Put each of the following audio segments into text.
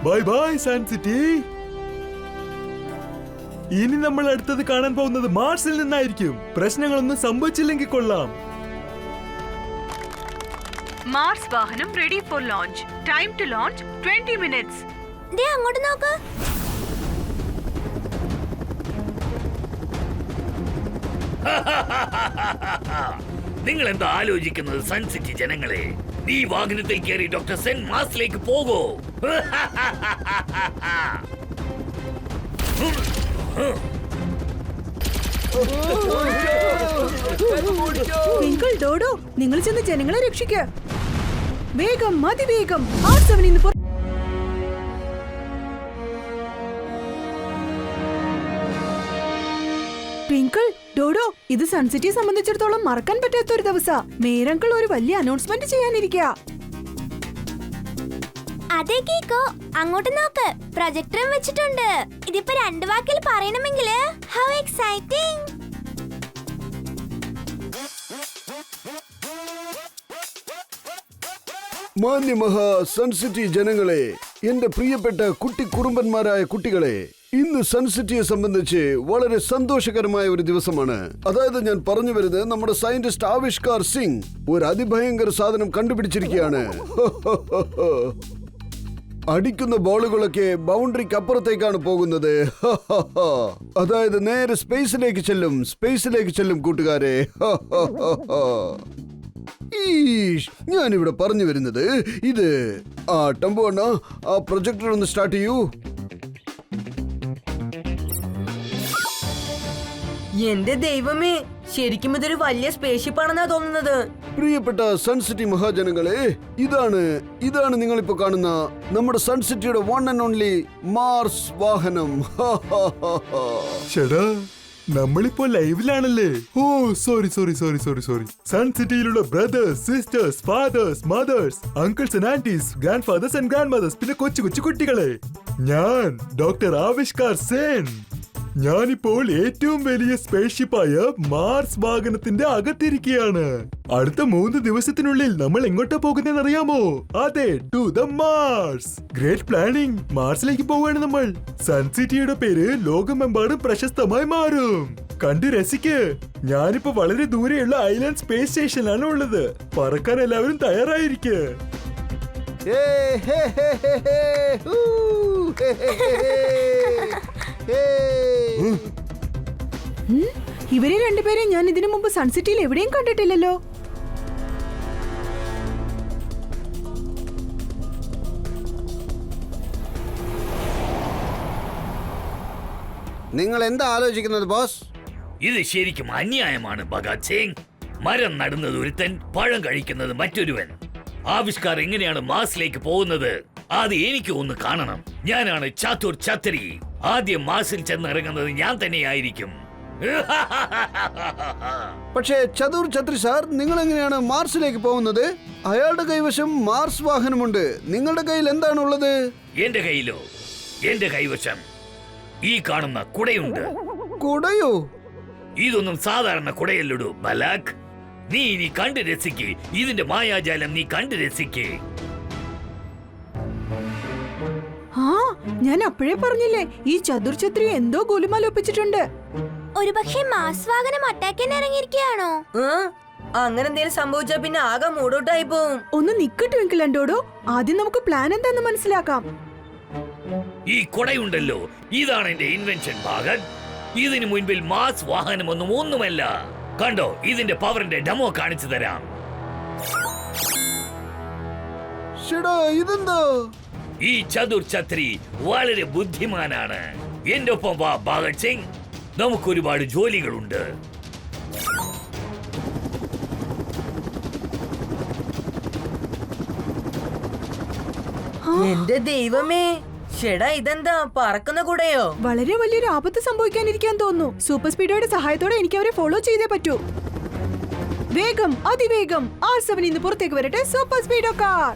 By bye Sun City. ഇനി നമ്മൾ അടുത്തത് കാണാൻ പോകുന്നത് മാർസിൽ നിന്നായിരിക്കും. പ്രശ്നങ്ങളൊന്നും സംഭവിച്ചില്ലെങ്കിൽ കൊള്ളാം. മാർസ് വാഹനം ready for launch. Time to launch 20 minutes. ദേ അങ്ങോട്ട് നോക്ക്. നിങ്ങൾ എന്താ ആലോചിക്കുന്നത് സൺ സിറ്റി ജനങ്ങളെ? ഈ വാഹനത്തിൽ കയറി ഡോക്ടർ സെൻ മാർസിലേക്ക് പോകൂ. ട്വിങ്കിൾ, ഡോഡോ, നിങ്ങൾ ചെന്ന് ജനങ്ങളെ രക്ഷിക്കുക. വേഗം, അതിവേഗം. R7 ഇന്ന് ട്വിങ്കിൾ, ഡോഡോ, ഇത് സൺസിറ്റിയെ സംബന്ധിച്ചിടത്തോളം മറക്കാൻ പറ്റാത്ത ഒരു ദിവസാ. മേയർ അങ്കിൾ ഒരു വലിയ അനൗൺസ്മെന്റ് ചെയ്യാനിരിക്കുക. അതെ കേക്കോ, അങ്ങോട്ട് നോക്ക്. പ്രൊജക്ടറും വെച്ചിട്ടുണ്ട്. ഇതിപ്പോ 2 വാക്കിൽ പറയണമെങ്കിൽ ഹൗ എക്സൈറ്റിംഗ്. മാന്യമഹാ സൺസിറ്റി ജനങ്ങളെ, എന്റെ പ്രിയപ്പെട്ട കുട്ടിക്കുറുമ്പന്മാരായ കുട്ടികളെ, ഇന്ന് സൺസിറ്റിയെ സംബന്ധിച്ച് വളരെ സന്തോഷകരമായ ഒരു ദിവസമാണ്. അതായത് ഞാൻ പറഞ്ഞു വരുന്നത്, നമ്മുടെ സയന്റിസ്റ്റ് ആവിഷ്കാർ സിംഗ് ഒരു അതിഭയങ്കര സാധനം കണ്ടുപിടിച്ചിരിക്കുകയാണ്. അടിക്കുന്ന ബോളുകളൊക്കെ ബൗണ്ടറിക്ക് അപ്പുറത്തേക്കാണ് പോകുന്നത്. അതായത് നേരെ സ്പേസിലേക്ക് ചെല്ലും കൂട്ടുകാരെ. ഞാനിവിടെ പറഞ്ഞു വരുന്നത് ഇത് ടംബു അണ്ണ, ആ പ്രൊജക്ടർ ഒന്ന് സ്റ്റാർട്ട് ചെയ്യൂ. എന്റെ ദൈവമേ, ശരിക്കും ഇതൊരു വലിയ സ്പേസ്ഷിപ്പ് ആണെന്നാ തോന്നുന്നത്. പ്രിയപ്പെട്ട സൺസിറ്റി മഹാജനങ്ങളെ, ഇതാണ് നിങ്ങളിപ്പോ കാണുന്ന നമ്മുടെ സൺസിറ്റിയുടെ വൺ ആൻഡ് ഓൺലി മാർസ് വാഹനം. ചേടാ, നമ്മളിപ്പോ ലൈവിലാണല്ലേ? Oh sorry. സൺ സിറ്റിയിലുള്ള brothers, sisters, fathers, mothers, uncles and aunties, grand fathers and grand mothers, പിന്നെ കൊച്ചു കുട്ടികളെ, ഞാൻ ഡോക്ടർ ആവിഷ്കാർ സെൻ. ഞാനിപ്പോൾ ഏറ്റവും വലിയ സ്പേസ്ഷിപ്പായ മാർസ് വാഹനത്തിന്റെ അകത്തിരിക്കുകയാണ്. അടുത്ത 3 ദിവസത്തിനുള്ളിൽ നമ്മൾ എങ്ങോട്ടാ പോകുന്നതെന്ന് അറിയാമോ? അതെ, to the mars. Great planning. മാർസിലേക്ക് പോവുകയാണ് നമ്മൾ. സൺസിറ്റിയുടെ പേര് ലോകമെമ്പാടും പ്രശസ്തമായി മാറും. കണ്ടു രസിക്ക്. ഞാനിപ്പോ വളരെ ദൂരെയുള്ള ഐലൻഡ് സ്പേസ് സ്റ്റേഷനിലാണ് ഉള്ളത്. പറക്കാൻ എല്ലാവരും തയ്യാറായിരിക്കെ. ഇവരെ രണ്ടുപേരെയും ഞാൻ ഇതിനു മുമ്പ് സൺസിറ്റിയിൽ എവിടെയും കണ്ടിട്ടില്ലല്ലോ. നിങ്ങൾ എന്താ ആലോചിക്കുന്നത് ബോസ്? ഇത് ശരിക്കും അന്യായമാണ് ഭഗത് സിംഗ്. മരം നടുന്നത് ഒരുത്തൻ, പഴം കഴിക്കുന്നത് മറ്റൊരുവൻ. ആവിഷ്കാർ എങ്ങനെയാണ് മാർസിലേക്ക് പോകുന്നത്? അത് എനിക്ക് ഒന്ന് കാണണം. ഞാനാണ് ചാതുർ ഛത്രി. ആദ്യം മാർസിൽ ചെന്നിറങ്ങുന്നത് ഞാൻ തന്നെയായിരിക്കും. പക്ഷേ ചതുർ ഛത്രി സാർ, നിങ്ങൾ എങ്ങനെയാണ് മാർസിലേക്ക് പോകുന്നത്? അയാളുടെ കൈവശം മാർസ് വാഹനമുണ്ട്. നിങ്ങളുടെ കയ്യിൽ എന്താണുള്ളത്? എന്റെ കൈവശം ഈ കാണുന്ന കുടയുണ്ട്. കുടയോ? ഇതൊന്നും സാധാരണ കുടയല്ലടൂ ബലാക്. നീ ഇനി കണ്ടു രസിക്ക്. ഇതിന്റെ മായാജാലം നീ കണ്ടു രസിക്ക്. ഞാൻ അപ്പോഴേ പറഞ്ഞില്ലേ, ഈ ചതുർ ഛത്രി എന്തോ ഗോലുമാൽ ഒപ്പിച്ചിട്ടുണ്ട്. ഒരുപക്ഷെ മാസ് വാഹനം അറ്റാക്ക് ചെയ്യാൻ ഇറങ്ങിയിരിക്കുകയാണോ? അങ്ങനെ എന്തെങ്കിലും സംഭവിച്ചാ പിന്നെ ആകെ മൂടോട്ടായി പോവും. ഒന്ന് നിക്ക് ട്വിങ്കിൾ ആൻഡ് ഡോഡോ, ആദ്യം നമുക്ക് പ്ലാൻ എന്താന്ന് മനസ്സിലാക്കാം. ഈ കുടയുണ്ടല്ലോ, ഇതാണ് എന്റെ ഇൻവെൻഷൻ ഭാഗത്. ഇതിനു മുൻപിൽ മാസ് വാഹനമൊന്നും ഒന്നുമല്ല. കണ്ടോ, ഇതിന്റെ പവറിന്റെ ഡെമോ കാണിച്ചു തരാം. ഇതെന്താ? ഈ ചതുർ ഛത്രി വളരെ ബുദ്ധിമാനാണ്. എന്റെ ഒപ്പം വാ ഭഗത് സിംഗ്, നമുക്കൊരുപാട് ജോലികളുണ്ട്. എന്റെ ദൈവമേ, ഷെടാ ഇതെന്താ പറക്കുന്ന കൂടെയോ? വളരെ വലിയൊരു ആപത്ത് സംഭവിക്കാനിരിക്കാൻ തോന്നുന്നു. സൂപ്പർ സ്പീഡോയുടെ സഹായത്തോടെ എനിക്ക് അവരെ ഫോളോ ചെയ്തേ പറ്റൂ. വേഗം, അതിവേഗം. R7 ഇന്ന് പുറത്തേക്ക് വരട്ടെ. Super speedo car.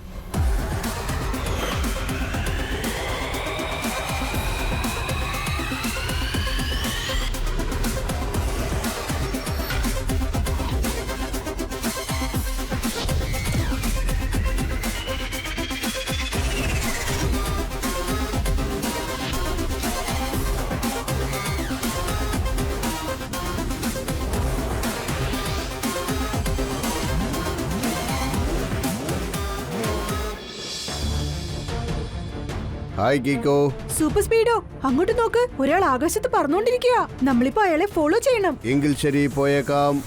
ഹായ് കീക്കോ. സൂപ്പർ സ്പീഡോ അങ്ങോട്ട് നോക്ക്, ഒരാൾ ആകാശത്ത് പറന്നുകൊണ്ടിരിക്കുക. നമ്മളിപ്പോ അയാളെ ഫോളോ ചെയ്യണം. എങ്കിൽ ശരി, പോയേക്കാം.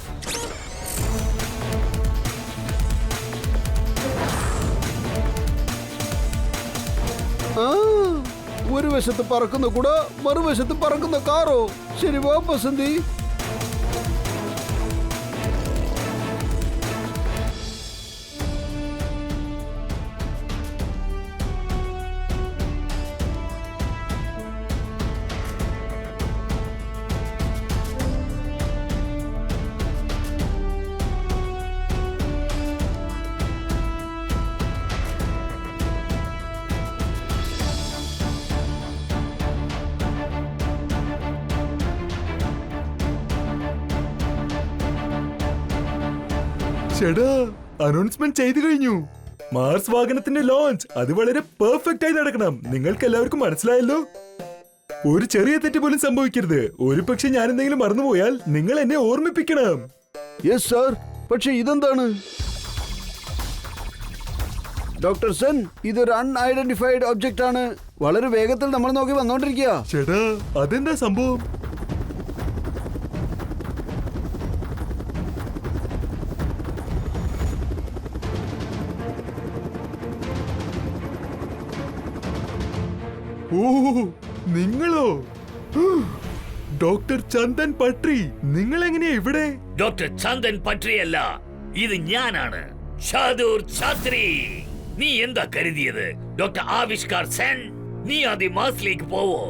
ഒരു വശത്ത് പറക്കുന്ന കുട, മറുവശത്ത് പറക്കുന്ന കാറോ? ശരി, വാ ബസന്തി. ചേടാ, അനൗൺസ്മെന്റ് ചെയ്തു കഴിഞ്ഞു. മാർസ് വാഹനത്തിന്റെ ലോഞ്ച് അത് വളരെ പെർഫെക്റ്റ് ആയി നടക്കണം. നിങ്ങൾക്ക് എല്ലാവർക്കും മനസ്സിലായല്ലോ. ഒരു ചെറിയ തെറ്റ് പോലും സംഭവിക്കരുത്. ഒരു പക്ഷെ ഞാൻ എന്തെങ്കിലും മറന്നുപോയാൽ നിങ്ങൾ എന്നെ ഓർമ്മിപ്പിക്കണം. Yes sir. പക്ഷെ ഇതെന്താണ്? ഡോക്ടർ സെൻ, ഇതൊരു അൺഐഡന്റിഫൈഡ് ഒബ്ജക്റ്റ് ആണ്. വളരെ വേഗത്തിൽ നമ്മൾ നോക്കി വന്നോണ്ടിരിക്കുക. ചേടാ, അതെന്താ സംഭവം? ഓ, നിങ്ങളോ? ഡോക്ടർ ചന്ദൻ പട്രി, നിങ്ങൾ എങ്ങനെയാ ഇവിടെ? ഡോക്ടർ ചന്ദൻ പട്രിയല്ല, ഇത് ഞാനാണ്, ഷാദൂർ ഛാത്രി. നീ എന്താ കരുതിയത്? ഡോക്ടർ ആവിഷ്കാർ സെൻ, നീ ആദ്യം മാസിലേക്ക് പോവോ?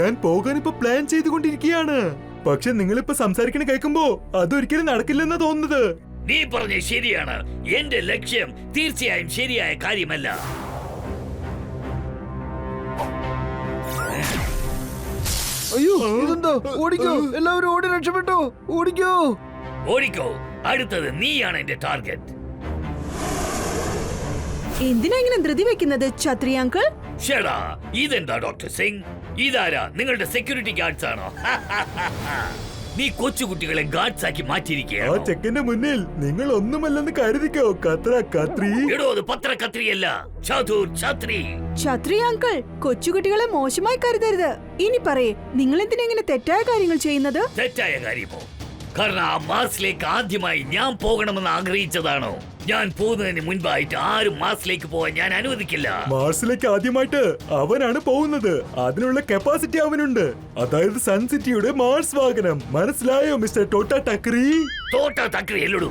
ഞാൻ പോകാൻ ഇപ്പൊ പ്ലാൻ ചെയ്തുകൊണ്ടിരിക്കുകയാണ്. പക്ഷെ നിങ്ങളിപ്പോ സംസാരിക്കണ കേൾക്കുമ്പോ അതൊരിക്കലും നടക്കില്ലെന്നാ തോന്നുന്നത്. നീ പറഞ്ഞ ശരിയാണ്. എന്റെ ലക്ഷ്യം തീർച്ചയായും ശരിയായ കാര്യമല്ല. അയ്യോ, ഇതെന്താ? ഓടിക്കോ, എല്ലാവരും ഓടി രക്ഷപ്പെട്ടോ. ഓടിക്കോ. ഓടിക്കോ, അടുത്തത് നീയാണ് എന്റെ ടാർഗറ്റ്. എന്തിനാ ഇങ്ങനെ ധൃതി വെക്കുന്നത് ഛത്രി അങ്കിൾ? ഷെടാ, ഇതെന്താ ഡോക്ടർ സിംഗ്? ഇതാരാ? നിങ്ങളുടെ സെക്യൂരിറ്റി ഗാർഡ്സ് ആണോ? നീ കൊച്ചുകുട്ടികളെ ഗാർഡ്സ് ആക്കി ആ മാറ്റിയിരിക്കുകയാണോ? ചെക്കന്റെ മുന്നിൽ നിങ്ങൾ ഒന്നുമല്ലെന്ന് കരുതിക്കോ. കത്രി. എടോ, അത് പത്ര കത്രിയല്ല, ഷാദൂർ ഛാത്രി. ഛത്രി അങ്കിൾ, കൊച്ചുകുട്ടികളെ മോശമായി കരുതരുത്. ഇനി പറയേ, നിങ്ങൾ എന്തിനാ ഇങ്ങനെ തെറ്റായ കാര്യങ്ങൾ ചെയ്യുന്നത്? തെറ്റായ കാര്യമോ? കാരണം ആ മാർസിലേക്ക് ആദ്യമായി ഞാൻ പോകണമെന്ന് ആഗ്രഹിച്ചതാണോ? ഞാൻ പോകുന്നതിന് മുൻപായിട്ട് ആരും മാർസിലേക്ക് പോകാൻ ഞാൻ അനുവദിക്കില്ല. മാർസിലേക്ക് ആദ്യമായിട്ട് അവനാണ് പോകുന്നത്. അതിനുള്ള കപ്പാസിറ്റി അവനുണ്ട്. അതായത് സൺ സിറ്റിയുടെ മാർസ് വാഹനം. മനസ്സിലായോ മിസ്റ്റർ ടോട്ട ടക്രി? തോട്ട തക്രി എല്ലടൂ,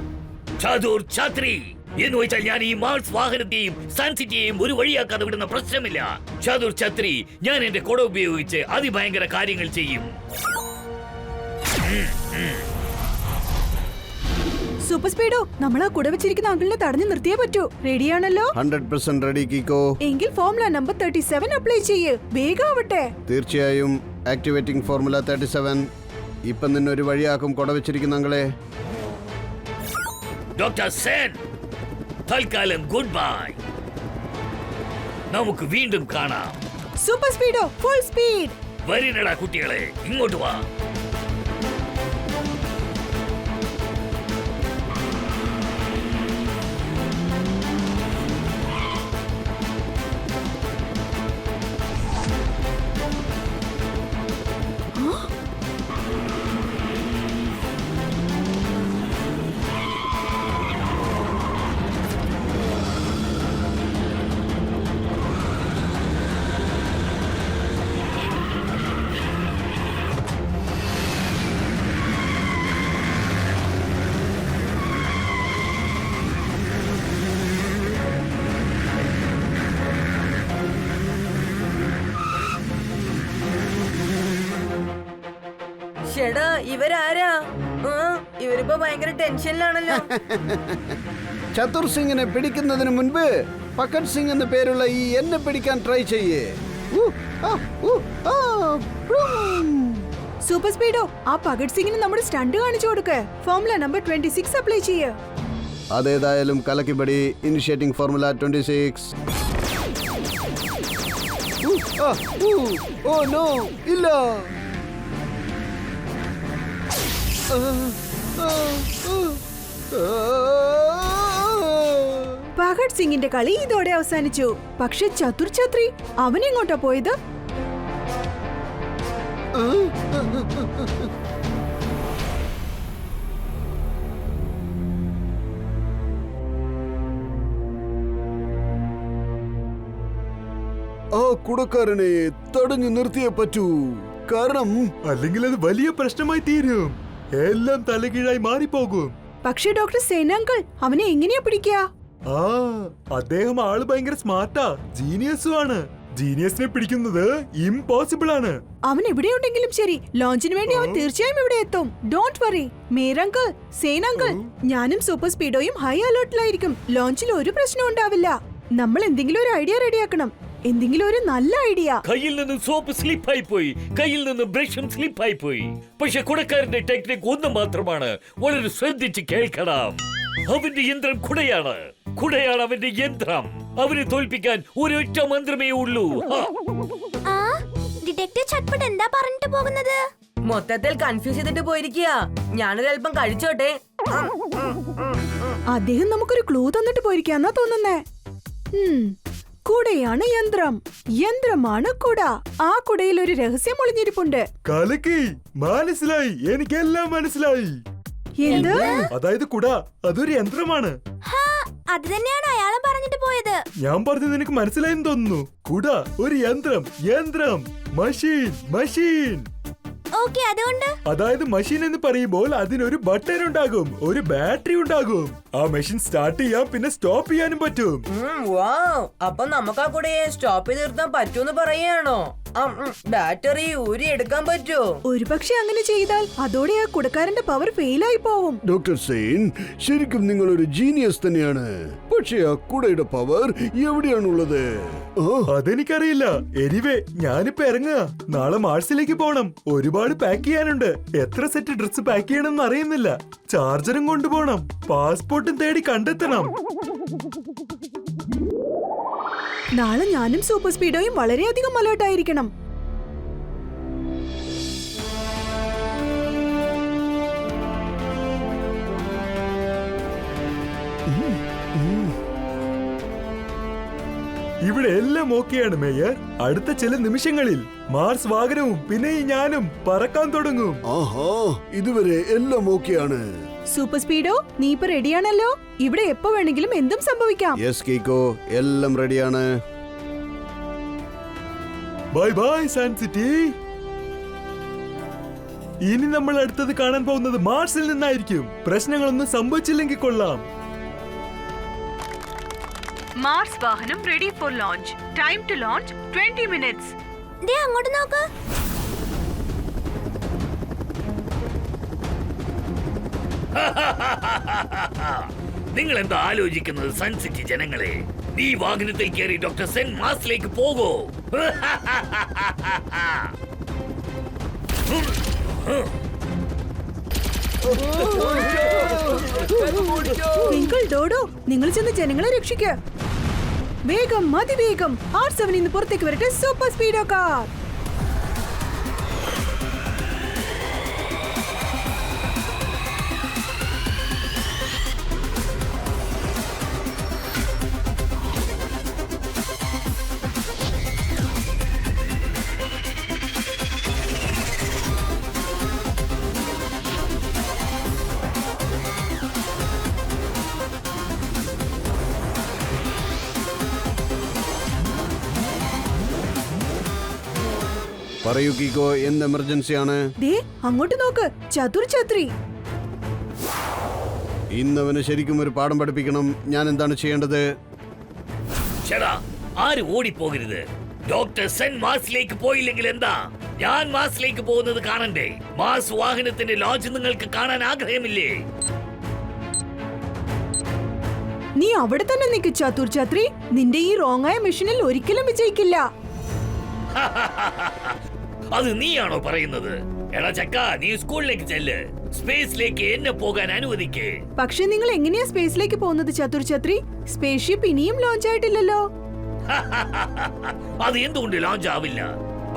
ഷാദൂർ ഛാത്രി. എന്ന് വെച്ചാൽ ഞാൻ ഈ മാർസ് വാഹനത്തെയും സൺ സിറ്റിയെയും ഒരു വഴിയാക്കാതെ വിടുന്ന പ്രശ്നമില്ല. ഷാദൂർ ഛാത്രി, ഞാൻ എന്റെ കൊട ഉപയോഗിച്ച് അതിഭയങ്കര കാര്യങ്ങൾ ചെയ്യും. സൂപ്പർ സ്പീഡോ, നമ്മൾ ആ കുട വെച്ചിരിക്കുന്ന അങ്കിളിനെ തടഞ്ഞു നിർത്തിയേ പറ്റൂ. റെഡിയാണല്ലോ? 100% റെഡി കീക്കോ. എങ്കിൽ ഫോർമുല നമ്പർ 37 അപ്ലൈ ചെയ്യ്. വേഗാവട്ടെ. തീർച്ചയായും ആക്ടിവേറ്റിംഗ് ഫോർമുല 37. ഇപ്പം നിന്നെ ഒരു വഴിയാക്കും കൊട വെച്ചിരിക്കുന്ന അങ്ങളെ. ഡോക്ടർ സെൻ, തൽക്കാലം ഗുഡ് ബൈ. നമുക്ക് വീണ്ടും കാണാം. Super speedo, full speed. വരിനടാ കുട്ടികളെ, ഇങ്ങോട്ട് വാ. ചേടാ, ഇവരാരാ? ഇവരിപ്പോ ഭയങ്കര ടെൻഷനിലാണല്ലോ. ചതുർ സിംഗിനെ പിടിക്കുന്നതിന് മുൻപ് പക്കറ്റ് സിംഗ് എന്ന പേരുള്ള ഈ എന്നെ പിടിക്കാൻ ട്രൈ ചെയ്യേ. സൂപ്പർ സ്പീഡോ, ആ ഭഗത് സിംഗിന് നമ്മുടെ സ്റ്റണ്ട് കാണിച്ചു കൊടുക്ക്. ഫോർമുല നമ്പർ 26 അപ്ലൈ ചെയ്യ്. അതേതായാലും കലക്കിപ്പടി. Initiating formula 26. ഓ നോ, ഇല്ല. ഭഗത് സിംഗിന്റെ കളി ഇതോടെ അവസാനിച്ചു. പക്ഷെ ചതുർ ഛത്രി അവനെങ്ങോട്ടാ പോയത്? ആ കുടക്കാരനെ തടഞ്ഞു നിർത്തിയേ പറ്റൂ. കാരണം അല്ലെങ്കിൽ അത് വലിയ പ്രശ്നമായി തീരും. എല്ലാം തലകീഴായി മാറിപ്പോകും. പക്ഷെ ഡോക്ടർ സെൻ അങ്കിൾ അവനെ എങ്ങനെയാ പിടിക്കുക? ആ അദ്ദേഹം ആള് ഭയങ്കര സ്മാർട്ടാ, ജീനിയസും ആണ്. ജീനിയസിനെ പിടിക്കുന്നത് ഇംപോസിബിൾ ആണ്. അവൻ എവിടെയുണ്ടെങ്കിലും ശരി, ലോഞ്ചിന് വേണ്ടി അവൻ തീർച്ചയായും ഇവിടെ എത്തും. ഡോണ്ട് വറി മേരങ്കിൾ, സേൻ അങ്കിൾ, ഞാനും സൂപ്പർ സ്പീഡോയും ഹൈ അലേർട്ടിലായിരിക്കും. ലോഞ്ചിൽ ഒരു പ്രശ്നം ഉണ്ടാവില്ല. നമ്മൾ എന്തെങ്കിലും ഒരു ഐഡിയ റെഡിയാക്കണം. എന്തെങ്കിലും ഒരു നല്ല ഐഡിയ. കയ്യിൽ നിന്ന് സോപ്പ് സ്ലിപ്പായി പോയി, കയ്യിൽ നിന്ന് ബ്രഷും സ്ലിപ്പായി പോയി. പക്ഷെ കുടക്കാരന്റെ ടെക്നിക് ഒന്ന് മാത്രമാണ്. വളരെ ശ്രദ്ധിച്ച് കേൾക്കണം. അവന്റെ യന്ത്രം കുടയാണ്. കുടയാണ് അവന്റെ യന്ത്രം. അവനെ തോൽപ്പിക്കാൻ ഒരൊറ്റ മന്ത്രമേ ഉള്ളൂ. ആ ഡിറ്റക്ടീവ് ചട്പട്ട് എന്താ പറഞ്ഞിട്ട് പോകുന്നത്? മൊത്തത്തിൽ കൺഫ്യൂസ് ചെയ്തിട്ട് പോയിരിക്കുക. ഞാനൊരല്പം കഴിച്ചോട്ടെ. അദ്ദേഹം നമുക്കൊരു ക്ലൂ തന്നിട്ട് പോയിരിക്കാന്നാ തോന്നുന്നേ. കുടയാണ് യന്ത്രം, യന്ത്രമാണ് കുട. ആ കുടയിൽ ഒരു രഹസ്യം ഒളിഞ്ഞിരിപ്പുണ്ട്. കലക്കി, മനസ്സിലായി, എനിക്കെല്ലാം മനസ്സിലായി. എന്ത്? അതായത് കുട അതൊരു യന്ത്രമാണ്. ഹാ, അത് തന്നെയാണ് അയാളും പറഞ്ഞിട്ട് പോയത്. ഞാൻ പറഞ്ഞത് നിനക്ക് മനസ്സിലായെന്ന് തോന്നുന്നു. കുട ഒരു യന്ത്രം, യന്ത്രം, മഷീൻ, മഷീൻ. ഓക്കെ, അതുകൊണ്ട് അതായത് മഷീൻ എന്ന് പറയുമ്പോൾ അതിനൊരു ബട്ടൺ ഉണ്ടാകും, ഒരു ബാറ്ററി ഉണ്ടാകും. ആ മെഷീൻ സ്റ്റാർട്ട് ചെയ്യാം, പിന്നെ സ്റ്റോപ്പ് ചെയ്യാനും പറ്റും. അപ്പൊ നമുക്ക് ആ കൂടെ സ്റ്റോപ്പ് ചെയ്ത് നിർത്താൻ പറ്റൂന്ന് പറയാണോ? ബാറ്ററി ഊരി എടുക്കാൻ പറ്റുമോ? ഒരു പക്ഷെ അങ്ങനെ ചെയ്താൽ അതോടെ ആ കുടക്കാരന്റെ പവർ ഫെയിലായി പോവും. ഡോക്ടർ സെയിൻ, ശരിക്കും നിങ്ങൾ ഒരു ജീനിയസ് തന്നെയാണ്. പക്ഷേ ആ കുടയുടെ പവർ എവിടെയാണുള്ളത്? അതെനിക്കറിയില്ല. എനിവേ ഞാനിപ്പോ ഇറങ്ങുക. നാളെ മാർസിലേക്ക് പോണം. ഒരുപാട് പാക്ക് ചെയ്യാനുണ്ട്. എത്ര സെറ്റ് ഡ്രസ് പാക്ക് ചെയ്യണമെന്ന് അറിയുന്നില്ല. ചാർജറും കൊണ്ടുപോകണം. പാസ്പോർട്ടും തേടി കണ്ടെത്തണം. നാളെ ഞാനും സൂപ്പർ സ്പീഡോയും വളരെയധികം അലേർട്ട് ആയിരിക്കണം. ഇവിടെ എല്ലാം ഓക്കെയാണ് മേയർ. അടുത്ത ചില നിമിഷങ്ങളിൽ മാർസ് വാഹനവും പിന്നെ ഞാനും പറക്കാൻ തുടങ്ങും. ആഹാ, ഇതുവരെ എല്ലാം ഓക്കെയാണ്. സൂപ്പർ സ്പീഡോ, നീ ഇപ്പൊ റെഡിയാണല്ലോ? ഇവിടെ എപ്പോ വേണമെങ്കിലും എന്തും സംഭവിക്കാം. യെസ് കീക്കോ, എല്ലാം റെഡിയാണ്. Bye bye Sun City. ഇനി നമ്മൾ അടുത്തത് കാണാൻ പോകുന്നത് മാർസിൽ നിന്നായിരിക്കും. പ്രശ്നങ്ങളൊന്നും സംഭവിച്ചില്ലെങ്കിൽ കൊള്ളാം. മാർസ് വാഹനം ready for launch. Time to launch 20 minutes. ദേ അങ്ങോട്ട് നോക്ക്. നിങ്ങൾ എന്താ ആലോചിക്കുന്നത് സൺ സിറ്റി ജനങ്ങളെ? ഈ വാഹനത്തിൽ കയറി ഡോക്ടർ സെൻ മാർസിലേക്ക് പോകൂ. ട്വിങ്കിൾ, ഡോഡോ, നിങ്ങൾ ചെന്ന് ജനങ്ങളെ രക്ഷിക്കുക. വേഗം, അതിവേഗം R7 ഇന്ന് പുറത്തേക്ക് വരട്ടെ സൂപ്പർ സ്പീഡോ കാർ. പറയൂ കീക്കോ, എന്ത് എമർജൻസി ആണ്? ദേ അങ്ങോട്ട് നോക്ക്, ചതുർ ഛത്രി. ഇന്നവന് ശരിക്കും ഒരു പാഠം പഠിപ്പിക്കണം. ഞാൻ എന്താണ് ചെയ്യേണ്ടത്? ചേടാ, ആരും ഓടിപ്പോകരുത്. ഡോക്ടർ സെൻ മാർസിലേക്ക് പോയില്ലെങ്കിൽ എന്താ? ഞാൻ മാർസിലേക്ക് പോകുന്നത് കാണണ്ടേ? മാർസ് വാഹനത്തിന്റെ ലോഞ്ച് നിങ്ങൾക്ക് കാണാൻ ആഗ്രഹമില്ലേ? നീ അവിടെ തന്നെ നിൽക്ക് ചതുർ ഛത്രി. നിന്റെ ഈ റോങ് ആയ മിഷനിൽ ഒരിക്കലും വിജയിക്കില്ല. അത് നീയാണോ പറയുന്നത്? എടാ ചക്ക, നീ സ്കൂളിലേക്ക് ചെല്ല്. സ്പേസിലേക്ക് എന്നെ പോകാൻ അനുവദിക്കേ. പക്ഷെ നിങ്ങൾ എങ്ങനെയാ സ്പേസിലേക്ക് പോകുന്നത് ചതുർ ഛത്രി? സ്പേസ് ഷിപ്പ് ഇനിയും ലോഞ്ച് ആയിട്ടില്ലല്ലോ. അത് എന്തുകൊണ്ട് ലോഞ്ച് ആവില്ല?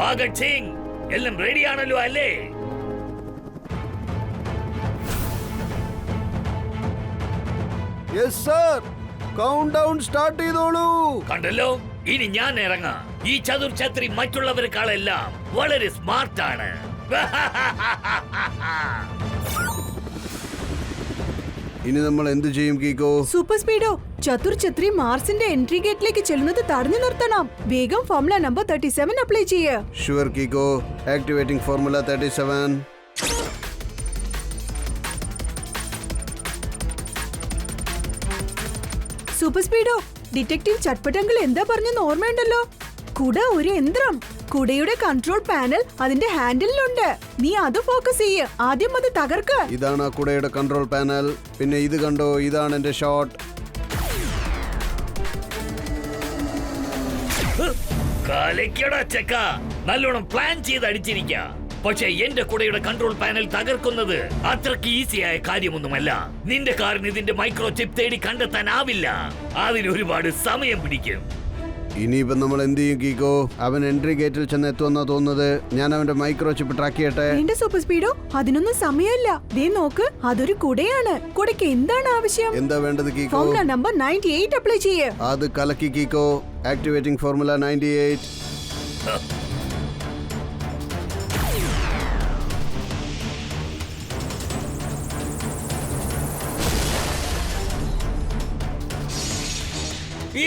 ഭഗത് സിംഗ്, എല്ലാം റെഡിയാണല്ലോ അല്ലേ? Yes sir. Count down start ചെയ്തോളൂ. കണ്ടല്ലോ, ഇനി ഞാൻ ഇറങ്ങാം. ഈ ചതുർ ഛത്രി മറ്റുള്ളവർക്കാളെല്ലാം വളരെ സ്മാർട്ടാണ്. ഇനി നമ്മൾ എന്ത് ചെയ്യും കീക്കോ? സൂപ്പർ സ്പീഡോ, ചതുർ ഛത്രി മാർസിന്റെ എൻട്രി ഗേറ്റിലേക്ക് ചെല്ലുന്നത് തടഞ്ഞു നിർത്തണം. വേഗം ഫോർമുല നമ്പർ 37 അപ്ലൈ ചെയ്യ്. ഷുവർ കീക്കോ. Activating formula 37. Super speedo, detective ചട്പട്ടങ്കിൾ എന്താ പറഞ്ഞെന്ന് ഓർമ്മയുണ്ടല്ലോ? കുട ഒരു യന്ത്രം. കുടയുടെ കൺട്രോൾ പാനൽ അതിന്റെ ഹാൻഡിലുണ്ട്. നീ അത് ഫോക്കസ് ചെയ്യ്. ആദ്യം അത് തകർക്ക്. ഇതാണ് ആ കുടയുടെ കൺട്രോൾ പാനൽ. പിന്നെ ഇത് കണ്ടോ, ഇതാണ് എന്റെ ഷോട്ട്. കാലയ്ക്കടാ ചെക്ക, നല്ലോണം പ്ലാൻ ചെയ്ത് അടിച്ചിരിക്ക. പക്ഷെ എന്റെ കുടയുടെ കൺട്രോൾ പാനൽ തകർക്കുന്നത് അത്രക്ക് ഈസിയായ കാര്യമൊന്നുമല്ല. നിന്റെ കാറിന് ഇതിന്റെ മൈക്രോ ചിപ്പ് തേടി കണ്ടെത്താനാവില്ല. അതിന് ഒരുപാട് സമയം പിടിക്കും. ഇനിയിപ്പോ നമ്മൾ എന്ത് ചെയ്യും കീക്കോ? അവൻ എൻട്രി ഗേറ്റിൽ ചെന്ന് എത്തുമെന്നാ തോന്നുന്നത്. ഞാൻ അവന്റെ മൈക്രോ ചിപ്പ് ട്രാക്ക് ചെയ്യട്ടെ. വേണ്ട സൂപ്പർ സ്പീഡോ, അതിനൊന്നും സമയമില്ല. ദേ നോക്ക്, അതൊരു കുടയാണ്. കുടയ്ക്ക് എന്താണ് ആവശ്യം? എന്താ വേണ്ടത് കീക്കോ? ഫോർമുല നമ്പർ 98 അപ്ലൈ ചെയ്യ്. അത് കലക്കി കീക്കോ. Activating formula 98.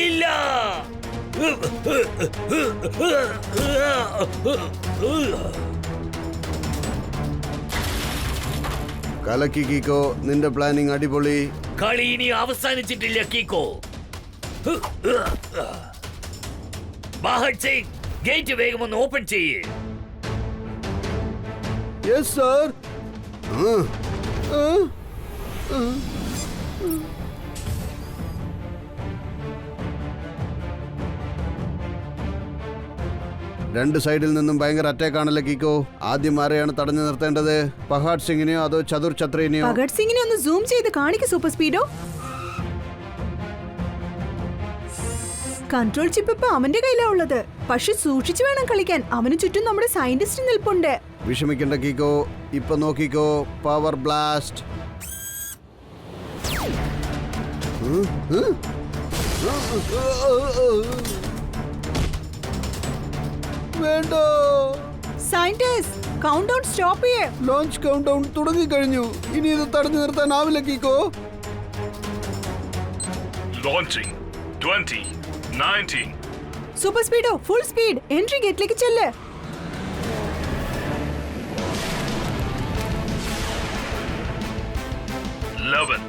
ഇല്ല. കലക്കി കീക്കോ. നിന്റെ പ്ലാനിങ് അടിപൊളി. കളി ഇനി അവസാനിച്ചിട്ടില്ല കീക്കോ. ബാഹഡ് സിംഗ്, ഗേറ്റ് വേഗം ഒന്ന് ഓപ്പൺ ചെയ്യേ. Yes sir. രണ്ട് സൈഡിൽ നിന്നും ഭയങ്കര അറ്റാക്ക് ആണല്ലോ കീക്കോ. ആദ്യം ആരെയാണ് തടഞ്ഞു നിർത്തേണ്ടത്? പഹാഡ് സിംഗിനെയോ അതോ ചതുർ ഛത്രിനെയോ? ഭഗത് സിംഗിനെ ഒന്ന് സൂം ചെയ്ത് കാണിക്ക് സൂപ്പർ സ്പീഡോ. കൺട്രോൾ ചിപ്പ് ഇപ്പൊ അവന്റെ കയ്യിലാ ഉള്ളത്. പക്ഷെ സൂക്ഷിച്ചു വേണം കളിക്കാൻ. അവന് ചുറ്റും നമ്മുടെ സയന്റിസ്റ്റ് നിൽപ്പുണ്ട്. വിഷമിക്കണ്ട കീക്കോ. ഇപ്പൊ നോക്കിക്കോ, പവർ ബ്ലാസ്റ്റ്. വേണ്ടോ സയന്റിസ്റ്റ്, കൗണ്ട് ഡൗൺ സ്റ്റോപ്പ് ചെയ്യേ. ലോഞ്ച് കൗണ്ട് ഡൗൺ തുടങ്ങിക്കഴിഞ്ഞു. ഇനി ഇത് തടഞ്ഞു നിർത്താനാവില്ല കീക്കോ. Launching 20, 19. Super speedo, full speed. Entry ഗേറ്റിലേക്ക് ചെല്ല്. 11.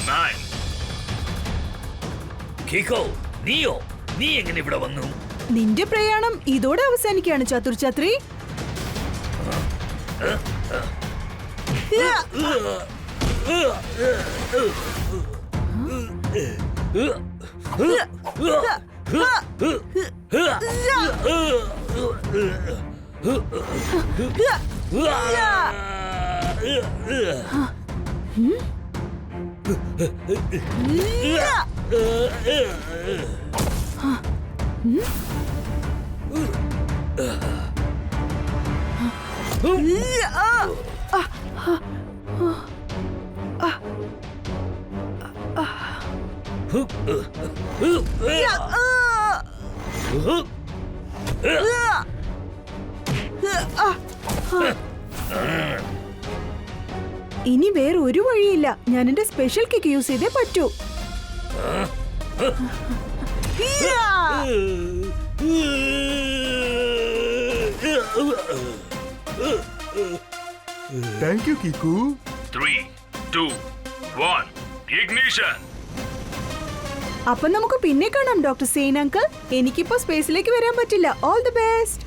9. കീക്കോ, നീ എങ്ങനെ ഇവിടെ വന്നു? നിന്റെ പ്രയാണം ഇതോടെ അവസാനിക്കുകയാണ് ചതുർ ഛത്രി. ഇനി വേറെ ഒരു വഴിയില്ല. ഞാൻ എന്റെ സ്പെഷ്യൽ കിക്ക് യൂസ് ചെയ്തേ പറ്റൂ. താങ്ക് യു കീക്കു. 3, 2, 1. Ignition. അപ്പൊ നമുക്ക് പിന്നെ കാണാം ഡോക്ടർ സെയിൻ അങ്കിൾ. എനിക്കിപ്പോ സ്പേസിലേക്ക് വരാൻ പറ്റില്ല. All the best.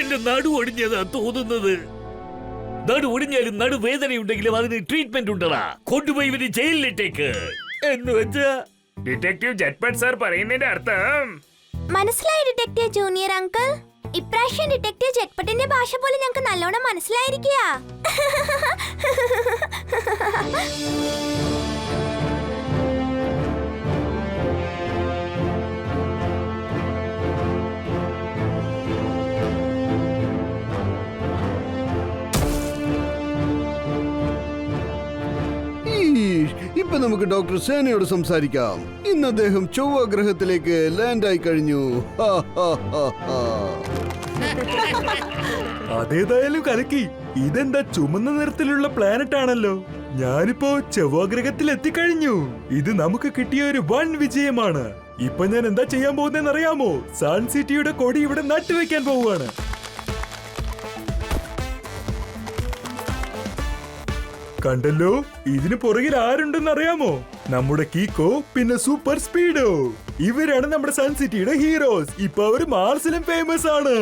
എന്റെ നടു ഒടിഞ്ഞതാ തോന്നുന്നത്. നടു ഒടിഞ്ഞാലും നടുവേദനയുണ്ടെങ്കിലും അതിന് ട്രീറ്റ്മെന്റ് ഉണ്ടടാ. കൊണ്ടുപോയി ഇവര് ജയിലിലിട്ടേക്ക്. എന്ന് വെച്ചാ ഡിറ്റക്റ്റീവ് ജറ്റ്പട്ട് സാർ പറയുന്നതിന്റെ അർത്ഥം മനസ്സിലായി ഡിറ്റക്റ്റീവ് ജൂനിയർ അങ്കിൾ. ഇപ്രാവശ്യം ഡിറ്റക്റ്റീവ് ജെറ്റ്പട്ടിന്റെ ഭാഷ പോലെ ഞങ്ങൾക്ക് നല്ലോണം മനസ്സിലായിരിക്കുക. ഇപ്പൊ നമുക്ക് ഡോക്ടർ സേനയോട് സംസാരിക്കാം. ഇന്ന് അദ്ദേഹം ചൊവ്വ ഗ്രഹത്തിലേക്ക് ലാൻഡ് ആയി കഴിഞ്ഞു. അതേതായാലും കലക്കി. ഇതെന്താ ചുമന്ന നിറത്തിലുള്ള പ്ലാനറ്റ് ആണല്ലോ. ഞാനിപ്പോ ചൊവ്വാഗ്രഹത്തിൽ എത്തിക്കഴിഞ്ഞു. ഇത് നമുക്ക് കിട്ടിയ ഒരു വൻ വിജയമാണ്. ഇപ്പൊ ഞാൻ എന്താ ചെയ്യാൻ പോകുന്നതെന്ന് അറിയാമോ? സൺ സിറ്റിയുടെ കൊടി ഇവിടെ നട്ടുവെക്കാൻ പോവുകയാണ്. കണ്ടല്ലോ, ഇതിന് പുറകിൽ ആരുണ്ടെന്ന് അറിയാമോ? നമ്മുടെ കീക്കോ പിന്നെ സൂപ്പർ സ്പീഡോ. ഇവരാണ് നമ്മുടെ സൺ സിറ്റിയുടെ ഹീറോസ്. ഇപ്പൊ അവര് മാർസിലും ഫേമസ് ആണ്.